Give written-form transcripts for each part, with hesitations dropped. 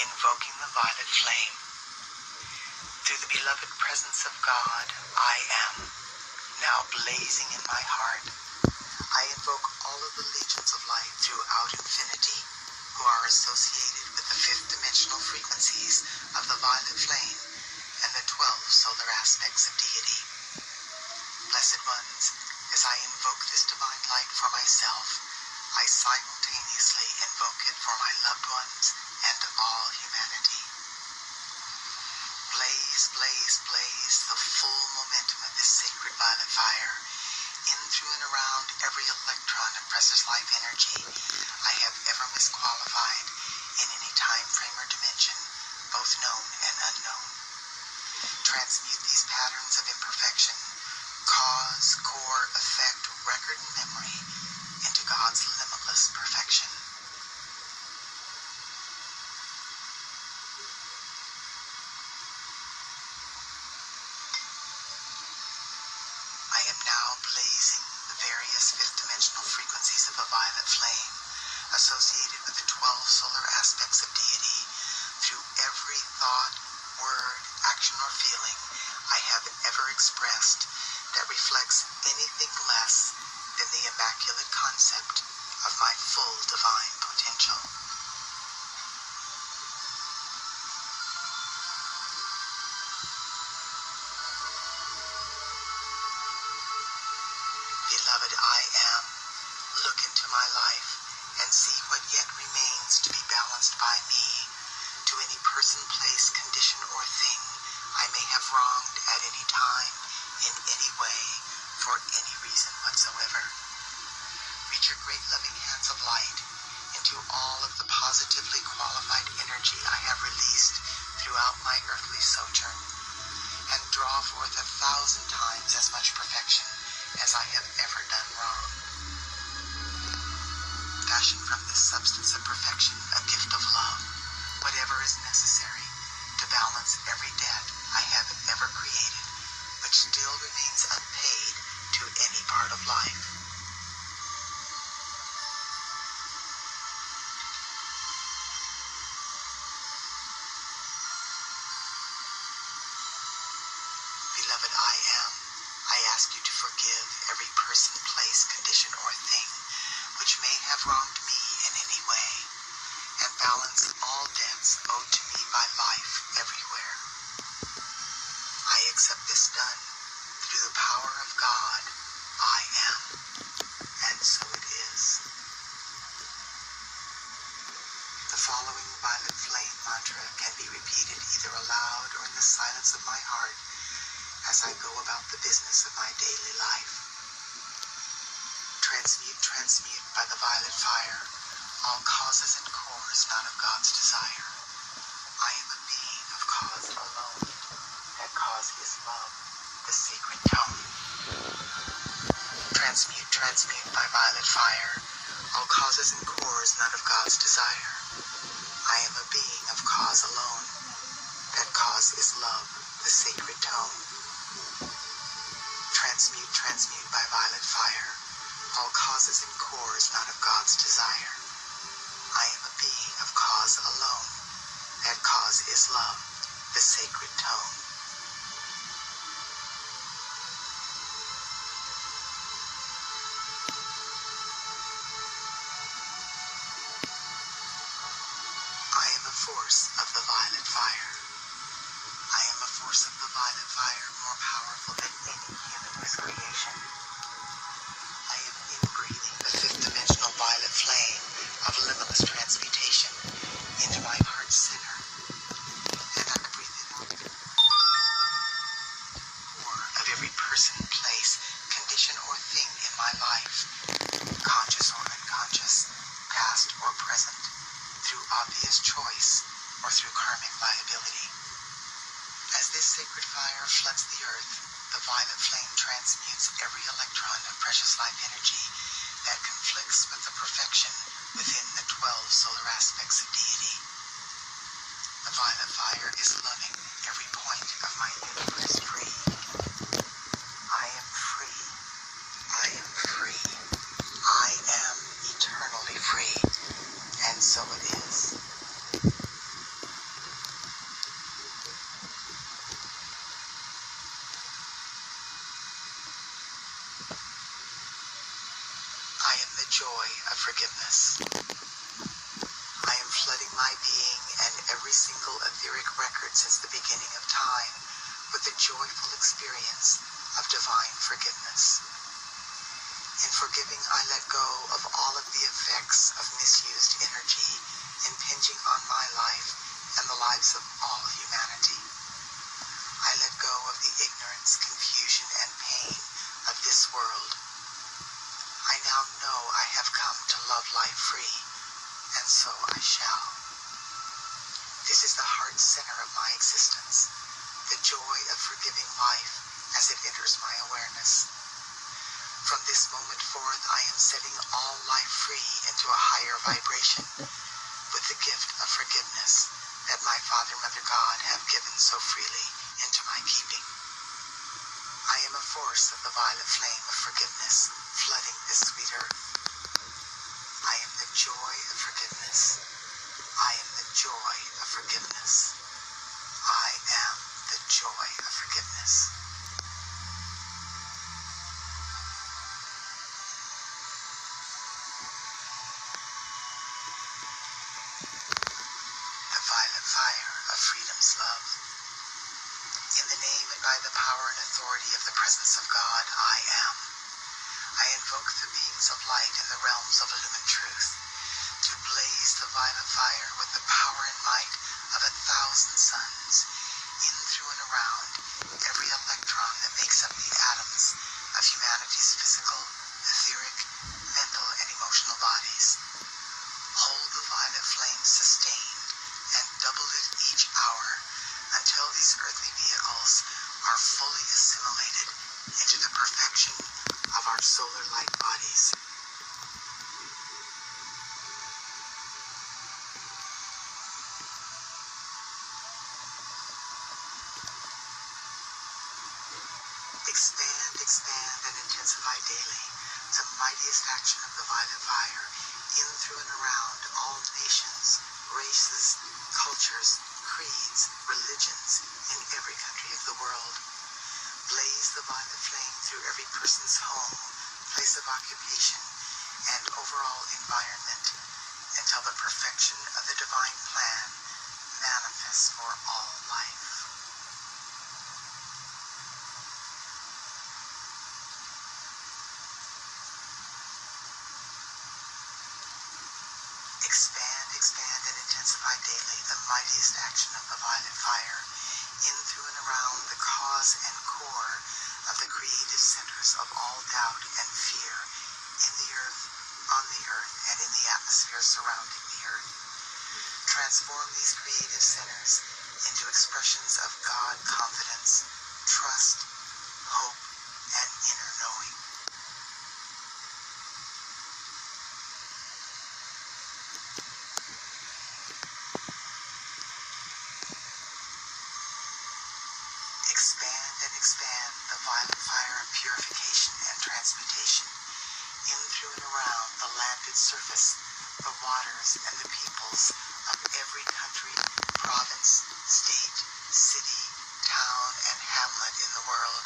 Invoking the violet flame. Through the beloved presence of God, I am now blazing in my heart. I invoke all of the legions of light throughout infinity who are associated with the fifth dimensional frequencies of the violet flame and the 12 solar aspects of deity. Blessed ones, as I invoke this divine light for myself, I simultaneously invoke it for my loved ones and all humanity. Blaze, blaze, blaze the full momentum of this sacred violet fire in, through, and around every electron of precious life energy I have ever misqualified in any time frame or dimension, both known and unknown. Transmute these patterns of imperfection, cause, core, effect, record, and memory into God's limitless perfection. I am now blazing the various fifth dimensional frequencies of the violet flame associated with the 12 solar aspects of deity through every thought, word, action, or feeling I have ever expressed that reflects anything less than the immaculate concept of my full divine potential. Beloved, I am. Look into my life and see what yet remains to be balanced by me, to any person, place, condition, or thing I may have wronged at any time, in any way, for any reason whatsoever. Reach your great loving hands of light into all of the positively qualified energy I have released throughout my earthly sojourn, and draw forth 1,000 times as much perfection as I have ever done wrong. Fashion from this substance of perfection a gift of love, whatever is necessary to balance every debt I have ever created, which still remains unpaid to any part of life. Beloved, I ask you to forgive every person, place, condition, or thing which may have wronged me in any way, and balance all debts owed to me by life everywhere. I accept this done through the power of God. I am, and so it is. The following violet flame mantra can be repeated either aloud or in the silence of my heart as I go about the business of my daily life. Transmute, transmute by the violet fire all causes and cores not of God's desire. I am a being of cause alone. That cause is love, the sacred tone. Transmute, transmute by violet fire all causes and cores not of God's desire. I am a being of cause alone. That cause is love, the sacred tone. Transmute, transmute by violet fire all causes and cores not of God's desire. I am a being of cause alone. That cause is love, the sacred tone. I am a force of the violet fire. I am a force of the violet fire more powerful than any human miscreation. I am inbreathing the fifth dimensional violet flame of limitless transmutation into my heart center, and I breathe it out of every person, place, condition, or thing in my life, conscious or unconscious, past or present, through obvious choice or through karmic liability. As this sacred fire floods the earth, the violet flame transmutes every electron of precious life energy that conflicts with the perfection within the 12 solar aspects of deity. The violet fire is loving every point of my universe free. I am free. I am free. I am eternally free. And so it the joy of forgiveness. I am flooding my being and every single etheric record since the beginning of time with the joyful experience of divine forgiveness. In forgiving, I let go of all of the effects of misused energy impinging on my life and the lives of all humanity. I let go of the ignorance, confusion, and pain of this world. I now know I have come to love life free, and so I shall. This is the heart center of my existence, the joy of forgiving life as it enters my awareness. From this moment forth, I am setting all life free into a higher vibration with the gift of forgiveness that my Father, Mother, God have given so freely into my keeping. I am a force of the violet flame of forgiveness flooding this sweet earth. I am the joy of forgiveness. I am the joy of forgiveness. I am the joy of forgiveness. The violet fire of freedom's love. In the name and by the power and authority of the presence of God, I am. I invoke the beings of light in the realms of illumined truth to blaze the violet fire with the power and might of 1,000 suns in, through, and around every electron that makes up the atoms of humanity's physical, etheric, mental, and emotional bodies. Hold the violet flame sustained and double it each hour until these earthly vehicles are fully assimilated into the perfection of our solar light bodies. Expand, expand, and intensify daily the mightiest action of the violet fire in, through, and around all nations, races, cultures, creeds, religions in every country of the world. Blaze the violet flame through every person's home, place of occupation, and overall environment until the perfection of the divine plan manifests for all life. Expand, expand, and intensify daily the mightiest action of the violet fire in, through, and around the cause and core of the creative centers of all doubt and fear in the earth, on the earth, and in the atmosphere surrounding the earth. Transform these creative centers into expressions of God confidence, trust, hope, and inner knowing. Expand and expand the violet fire of purification and transmutation in, through, and around the landed surface, the waters, and the peoples of every country, province, state, city, town, and hamlet in the world.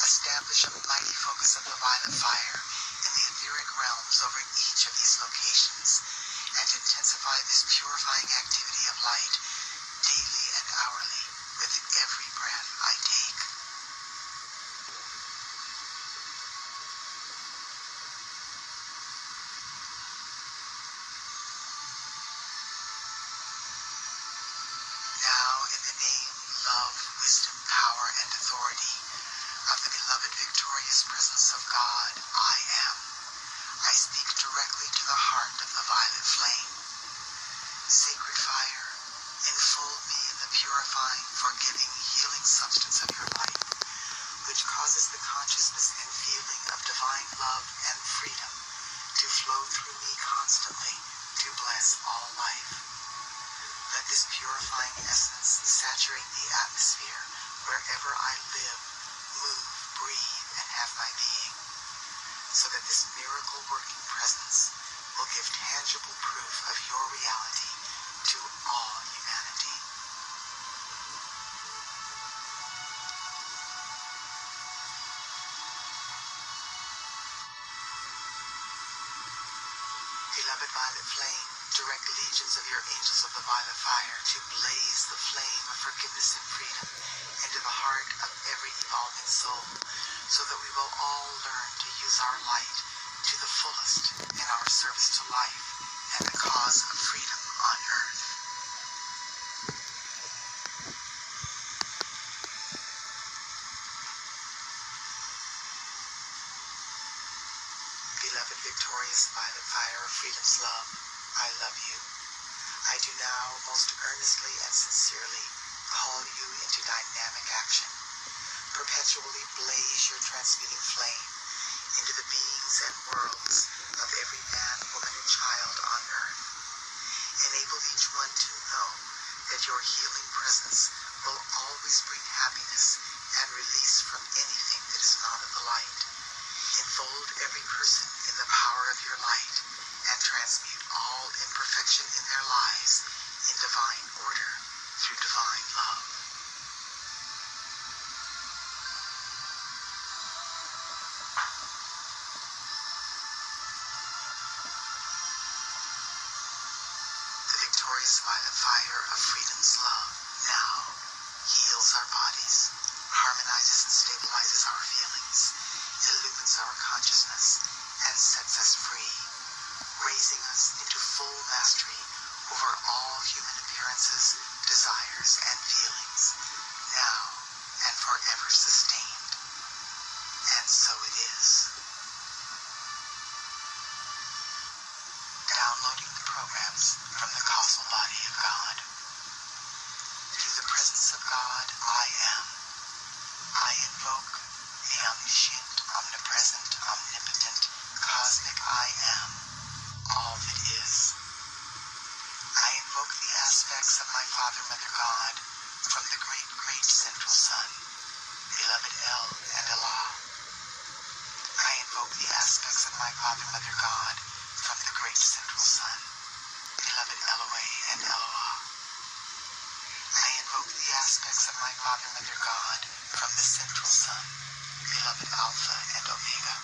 Establish a mighty focus of the violet fire in the etheric realms over each of these locations, and intensify this purifying activity of light daily and hourly with every breath I take. Now, in the name, love, wisdom, power, and authority of the beloved victorious presence of God, I am. I speak directly to the heart of the violet flame. Sacred fire, enfold me in the purifying, forgiving, healing substance of your light, which causes the consciousness and feeling of divine love and freedom to flow through me constantly to bless all life. Let this purifying essence saturate the atmosphere wherever I live, move, breathe, and have my being, so that this miracle-working presence will give tangible proof of your reality to all humanity. Beloved violet flame, direct legions of your angels of the violet fire to blaze the flame of forgiveness and freedom into the heart of every evolving soul, so that we will all learn to use our light to the fullest in our service to life and the cause of freedom on earth. Beloved victorious violet fire of freedom's love, I love you. I do now most earnestly and sincerely call you into dynamic action. Perpetually blaze your transmuting flame into the beings and worlds of every man, woman, and child on earth. Enable each one to know that your healing presence will always bring happiness and release from anything that is not of the light. Enfold every person in the power of your light and transmute all imperfection in their lives in divine order through divine love. The victorious violet fire of freedom's love now heals our bodies, harmonizes and stabilizes our feelings, illumines our consciousness, and sets us free, raising us into full mastery over all human appearances, desires, and feelings, now and forever sustained. And so it is. Downloading the programs from the causal body of God. Through the presence of God, I am. I invoke the omniscient, omnipresent, omnipotent, cosmic I am, all that is. I invoke the aspects of my Father, Mother God, from the great, great central sun, beloved El and Allah. I invoke the aspects of my Father, Mother God, from the great central sun, beloved Eloah and Eloah. I invoke the aspects of my Father, Mother God, from the central sun, beloved Alpha and Omega.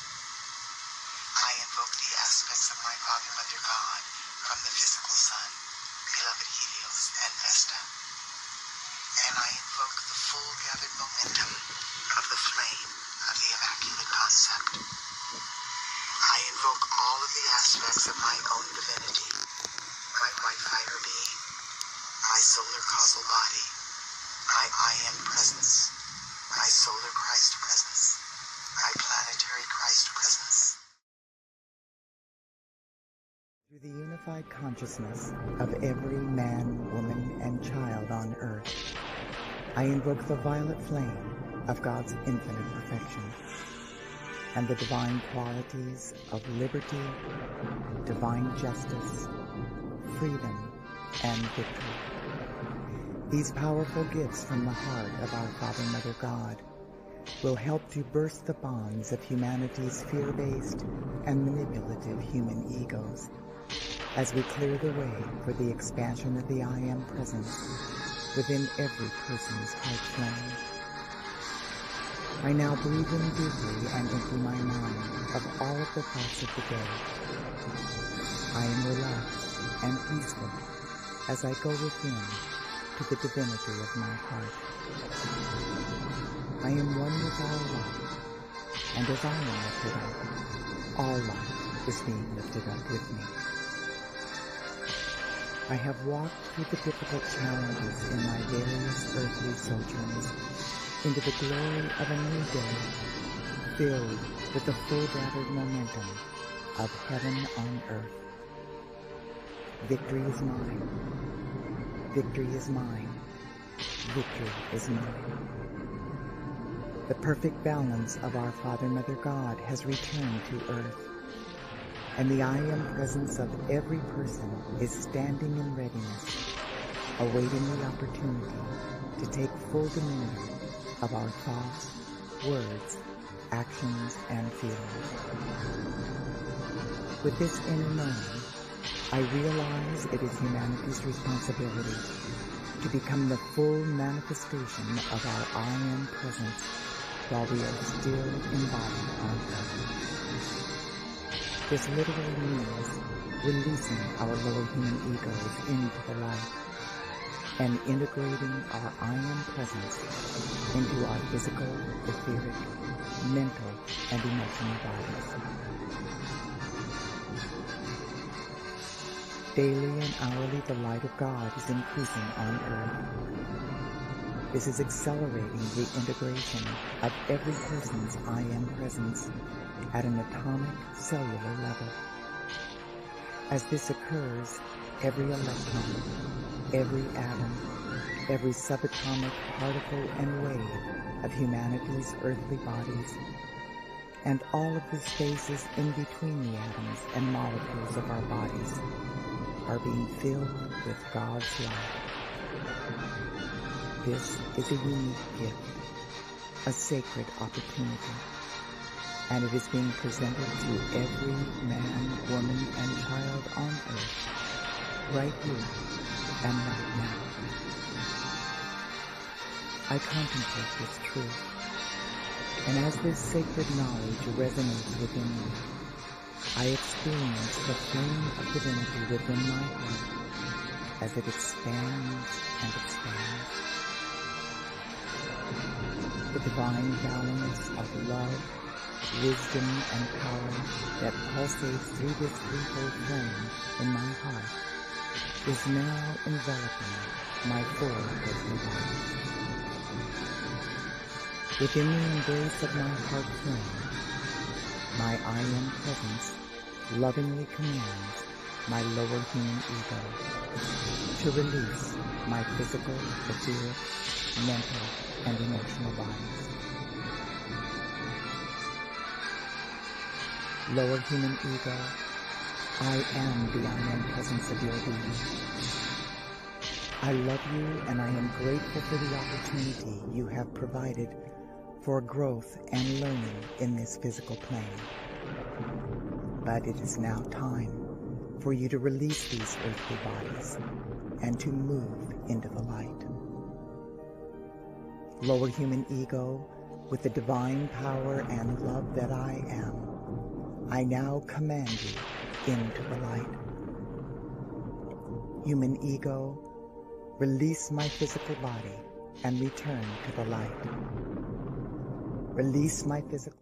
I invoke the aspects of my Father, Mother God, from the physical sun, beloved Helios and Vesta. And I invoke the full gathered momentum of the flame of the Immaculate Concept. I invoke all of the aspects of my own divinity, my white fire being, my solar causal body, my I am presence, my solar Christ presence, my planetary Christ presence. Through the unified consciousness of every man, woman, and child on earth, I invoke the violet flame of God's infinite perfection and the divine qualities of liberty, divine justice, freedom, and victory. These powerful gifts from the heart of our Father, Mother God will help to burst the bonds of humanity's fear-based and manipulative human egos as we clear the way for the expansion of the I Am presence within every person's heart flame. I now breathe in deeply and empty my mind of all of the thoughts of the day. I am relaxed and peaceful as I go within to the divinity of my heart. I am one with all life, and as I am lifted up, all life is being lifted up with me. I have walked through the difficult challenges in my various earthly sojourns into the glory of a new day, filled with the full gathered momentum of heaven on earth. Victory is mine. Victory is mine. Victory is mine. The perfect balance of our Father, Mother God has returned to earth, and the I Am presence of every person is standing in readiness, awaiting the opportunity to take full dominion of our thoughts, words, actions, and feelings. With this inner knowing, I realize it is humanity's responsibility to become the full manifestation of our I Am presence while we are still embodied on earth. This literally means releasing our lower human egos into the light and integrating our I Am presence into our physical, etheric, mental, and emotional bodies. Daily and hourly, the light of God is increasing on earth. This is accelerating the integration of every person's I Am presence at an atomic cellular level. As this occurs, every electron, every atom, every subatomic particle and wave of humanity's earthly bodies, and all of the spaces in between the atoms and molecules of our bodies are being filled with God's light. This is a unique gift, a sacred opportunity, and it is being presented to every man, woman, and child on earth, right here and right now. I contemplate this truth, and as this sacred knowledge resonates within me, I experience the flame of divinity within my heart as it expands and expands. The divine balance of love, wisdom, and power that pulsates through this threefold flame in my heart is now enveloping my four earthly bodies. Within the embrace of my heart flame, my I Am presence lovingly commands my lower human ego to release my physical, etheric, mental, and emotional bodies. Lower human ego, I am the I Am presence of your being. I love you, and I am grateful for the opportunity you have provided for growth and learning in this physical plane. But it is now time for you to release these earthly bodies and to move into the light. Lower human ego, with the divine power and love that I am, I now command you into the light. Human ego, release my physical body and return to the light. Release my physical